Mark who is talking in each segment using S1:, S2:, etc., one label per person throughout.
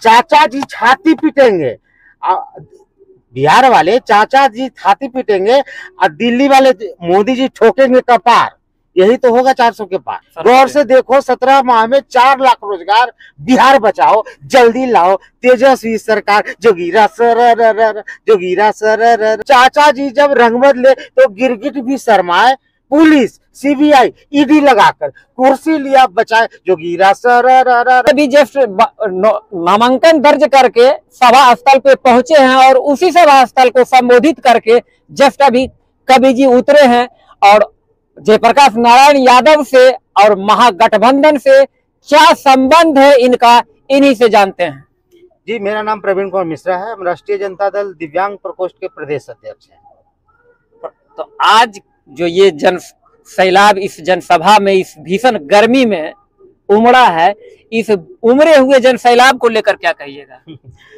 S1: चाचा जी छाती पीटेंगे, बिहार वाले चाचा जी छाती पीटेंगे और दिल्ली वाले मोदी जी ठोकेंगे कपार। यही तो होगा 400 के पार। गौर से देखो 17 माह में 4 लाख रोजगार, बिहार बचाओ जल्दी लाओ तेजस्वी सरकार, जोगीरा सर जोगीरा सर। चाचा जी जब रंग बदले तो गिरगिट भी शर्माए, पुलिस सीबीआई ईडी लगाकर कुर्सी लिया बचाए, जोगीरा सर।
S2: अभी जस्ट नामांकन दर्ज करके सभा स्थल पे पहुंचे हैं और उसी सभा स्थल को संबोधित करके जस्ट अभी कवि जी उतरे हैं। और जयप्रकाश नारायण यादव से और महागठबंधन से क्या संबंध है इनका, इन्हीं से जानते हैं।
S1: जी, मेरा नाम प्रवीण कुमार मिश्रा है, हम राष्ट्रीय जनता दल दिव्यांग प्रकोष्ठ के प्रदेश अध्यक्ष हैं।
S2: तो आज जो ये जन सैलाब इस जनसभा में इस भीषण गर्मी में उमड़ा है, इस उमड़े हुए जन सैलाब को लेकर क्या कहिएगा?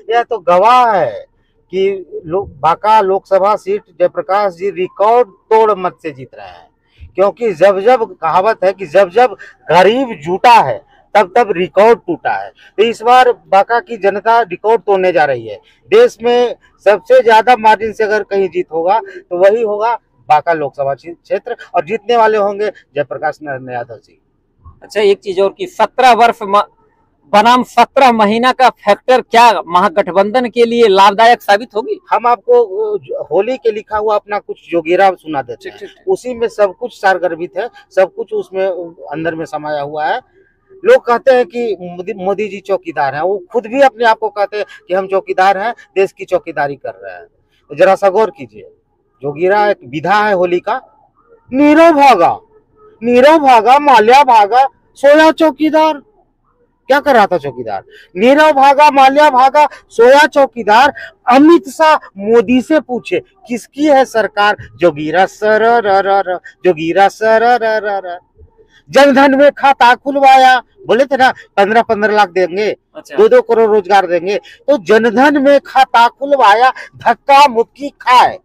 S1: यह तो गवाह है कि बांका लोकसभा सीट जयप्रकाश जी रिकॉर्ड तोड़ मत से जीत रहे हैं, क्योंकि जब जब कहावत है कि जब जब गरीब जुटा है तब तब रिकॉर्ड टूटा है। तो इस बार बांका की जनता रिकॉर्ड तोड़ने जा रही है। देश में सबसे ज्यादा मार्जिन से अगर कहीं जीत होगा तो वही होगा बांका लोकसभा क्षेत्र, और जीतने वाले होंगे जयप्रकाश नारायण यादव जी।
S2: अच्छा, एक चीज और कि 17 वर्ष बनाम 17 महीना का फैक्टर क्या महागठबंधन के लिए लाभदायक साबित होगी?
S1: हम आपको होली के लिखा हुआ अपना कुछ जोगीरा सुना देते हैं, उसी में सब कुछ सारगर्भित है, सब कुछ उसमें अंदर में समाया हुआ है। लोग कहते हैं कि मोदी जी चौकीदार हैं, वो खुद भी अपने आप को कहते हैं कि हम चौकीदार हैं, देश की चौकीदारी कर रहे हैं। तो जरा सा गौर कीजिए, जोगीरा एक विधा है होली का। नीरव भागा माल्या भागा, सोया चौकीदार। क्या कर रहा था चौकीदार? नीरव भागा माल्या भागा, सोया चौकीदार। अमित शाह मोदी से पूछे किसकी है सरकार, जोगीरा सर जोगीरा सर। जनधन में खाता खुलवाया, बोले थे ना 15-15 लाख देंगे, 2-2 करोड़ रोजगार देंगे। तो जनधन में खाता खुलवाया, धक्का मुक्की खाए।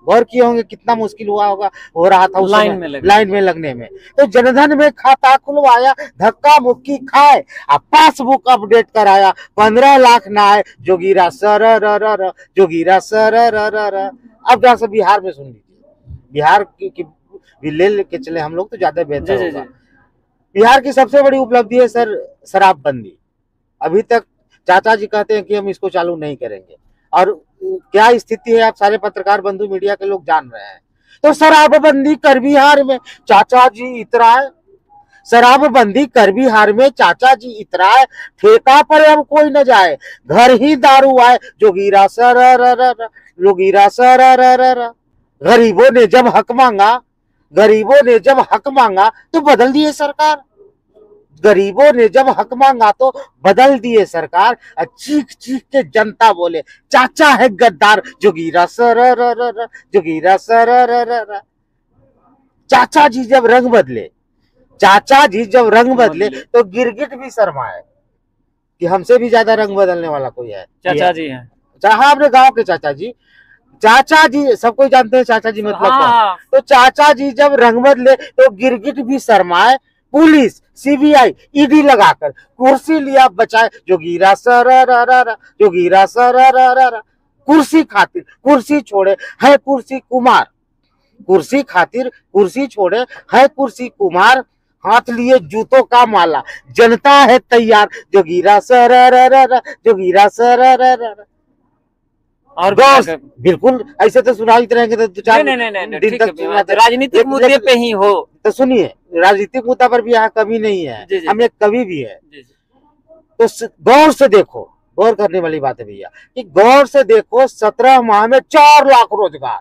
S1: गौर किए होंगे कितना मुश्किल हो रहा था उस लाइन में लगने में। तो जनधन में खाता खुलवाया, धक्का मुक्की खाए, पासबुक अपडेट कराया, 15 लाख ना आए, जोगीरा सर जोगीरा सर। अब जरा से बिहार में सुन लीजिए, बिहार की ले के चले हम लोग तो ज्यादा बेहतर होगा। बिहार की सबसे बड़ी उपलब्धि है सर शराबबंदी। अभी तक चाचा जी कहते हैं कि हम इसको चालू नहीं करेंगे, और क्या स्थिति है आप सारे पत्रकार बंधु मीडिया के लोग जान रहे हैं। तो शराबबंदी कर बिहार में चाचा जी इतराए, शराबबंदी कर बिहार में चाचा जी इतराए, ठेका पर अब कोई न जाए, घर ही दारू आए, जोगीरा सर जोगीरा सर। गरीबों ने जब हक मांगा तो बदल दिए सरकार, गरीबों ने जब हक मांगा तो बदल दिए सरकार। चीख के जनता बोले चाचा है गद्दार, जोगीरा सर जोगीरा सर। चाचा जी जब रंग बदले तो गिरगिट भी शर्माए कि हमसे भी ज्यादा रंग बदलने वाला कोई है।
S2: चाचा जी हैं,
S1: चाहे अपने गांव के चाचा जी सब कोई जानते हैं चाचा जी मतलब क्या। तो चाचा जी जब रंग बदले तो गिरगिट भी शर्माए, पुलिस सीबीआई ईडी लगाकर कुर्सी लिया बचाए, जोगीरा सर जोगीरा सर। कुर्सी खातिर कुर्सी छोड़े है कुर्सी कुमार, कुर्सी खातिर कुर्सी छोड़े है कुर्सी कुमार। हाथ लिए जूतों का माला, जनता है तैयार, जोगीरा सर जोगीरा सर। और बिल्कुल ऐसे तो सुनाते रहेंगे तो दिन तक
S2: राजनीतिक मुद्दे पे ही हो।
S1: तो सुनिए, राजनीतिक मुद्दा पर भी यहाँ कमी नहीं है, हम एक कवि भी है। तो गौर से देखो, गौर करने वाली बात है भैया कि गौर से देखो 17 माह में 4 लाख रोजगार,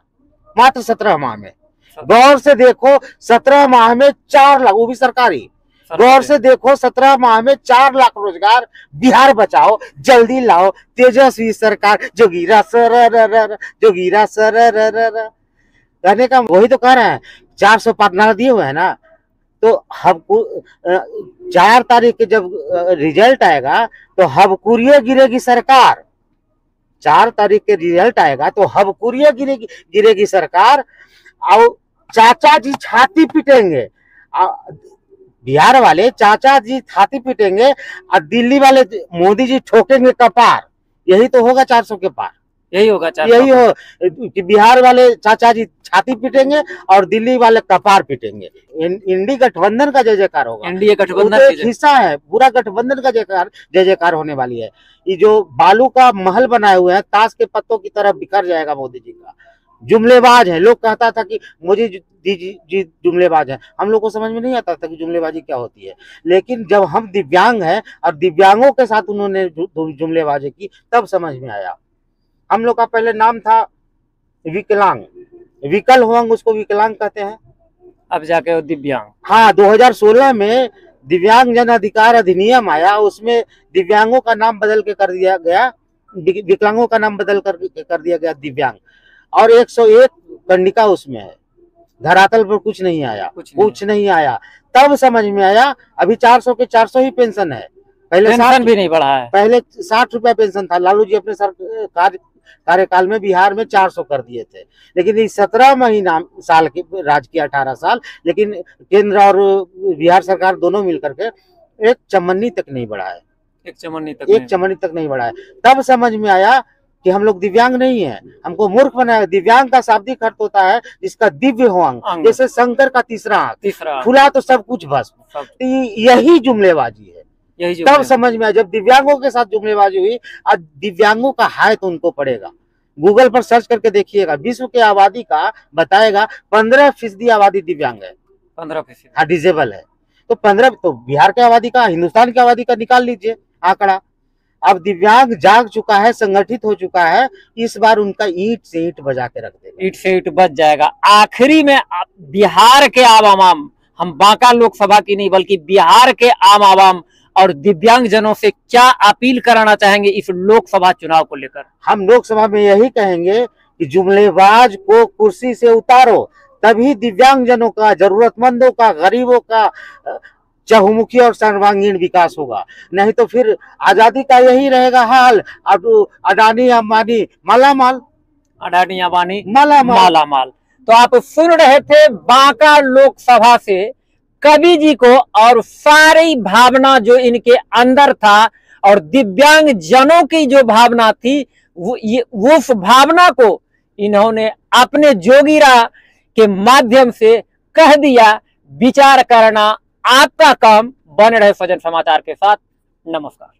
S1: मात्र 17 माह में। गौर से देखो 17 माह में 4 लाख, वो भी सरकारी। गौर से देखो 17 माह में 4 लाख रोजगार, बिहार बचाओ जल्दी लाओ तेजस्वी सरकार, जोगीरा सर जोगीरा सर। कहने का वही तो कह रहे हैं, 400 पार्टनर दिए हुए है ना। तो हमको 4 तारीख के जब रिजल्ट आएगा तो हबकुरिये गिरेगी सरकार। 4 तारीख के रिजल्ट आएगा तो हबकुरिये गिरेगी सरकार, और चाचा जी छाती पीटेंगे, बिहार वाले चाचा जी छाती पीटेंगे और दिल्ली वाले मोदी जी ठोकेंगे कपार। यही तो होगा 400 के पार,
S2: यही होगा।
S1: यही हो कि बिहार वाले चाचा जी छाती पीटेंगे और दिल्ली वाले कपार पीटेंगे। इंडी गठबंधन का जय जयकार होगा।
S2: एनडीए गठबंधन
S1: तो एक हिस्सा है, पूरा गठबंधन का जय जयकार होने वाली है। ये जो बालू का महल बनाए हुए हैं, ताश के पत्तों की तरह बिखर जाएगा मोदी जी का। जुमलेबाज है, लोग कहता था कि मोदी जी जुमलेबाज है। हम लोग को समझ में नहीं आता था कि जुमलेबाजी क्या होती है, लेकिन जब हम दिव्यांग हैं और दिव्यांगों के साथ उन्होंने जुमलेबाजी की, तब समझ में आया। हम लोग का पहले नाम था विकलांग, विकलवंग, उसको विकलांग कहते हैं,
S2: अब जाके वो दिव्यांग।
S1: हाँ, 2016 में दिव्यांग जन अधिकार अधिनियम आया, उसमें दिव्यांगों का नाम बदल के कर दिया गया, विकलांगों का नाम बदल कर दिया गया दिव्यांग। और 101 कंडिका उसमें है, धरातल पर कुछ नहीं आया, कुछ नहीं आया। तब समझ में आया। अभी 400 के 400 ही पेंशन है, पहले
S2: पेंशन भी नहीं बढ़ा है।
S1: पहले 60 रुपया पेंशन था। लालू जी अपने कार्यकाल में बिहार में 400 कर दिए थे, लेकिन इस 17 महीना साल के राज किया, 18 साल, लेकिन केंद्र और बिहार सरकार दोनों मिलकर के एक चमन्नी तक नहीं बढ़ा है, एक चमन्नी तक नहीं बढ़ा है। तब समझ में आया कि हम लोग दिव्यांग नहीं है, हमको मूर्ख बनाया। दिव्यांग का शाब्दिक अर्थ होता है जिसका दिव्य हो अंग, जैसे शंकर का तीसरा आंख खुला तो सब कुछ भस्म। तो यही जुमलेबाजी है। तब समझ में आया जब दिव्यांगों के साथ जुमलेबाजी हुई। आज दिव्यांगों का हाय तो उनको पड़ेगा। गूगल पर सर्च करके देखिएगा, विश्व की आबादी का बताएगा 15% आबादी दिव्यांग है,
S2: 15%,
S1: हाँ, डिजेबल है। तो 15, तो बिहार की आबादी का, हिंदुस्तान की आबादी का निकाल लीजिए आंकड़ा। अब दिव्यांग जाग चुका है, संगठित हो चुका है। इस बार उनका ईंट से ईंट बजा के रख देगा,
S2: ईंट से ईंट बच जाएगा। आखिरी में बिहार के आवाम, हम बांका लोकसभा की नहीं बल्कि बिहार के आम आवाम और दिव्यांग जनों से क्या अपील कराना चाहेंगे इस लोकसभा चुनाव को लेकर?
S1: हम लोकसभा में यही कहेंगे कि जुमलेबाज को कुर्सी से उतारो, तभी दिव्यांग जनों का, जरूरतमंदों का, गरीबों का चहुमुखी और सर्वांगीण विकास होगा। नहीं तो फिर आजादी का यही रहेगा हाल। अब अडानी अंबानी मालामाल,
S2: अडानी अंबानी
S1: मालामाल।
S2: तो आप सुन रहे थे बांका लोकसभा से कवि जी को, और सारी भावना जो इनके अंदर था और दिव्यांग जनों की जो भावना थी, वो उस भावना को इन्होंने अपने जोगीरा के माध्यम से कह दिया। विचार करना आपका काम। बने रहे सजन समाचार के साथ। नमस्कार।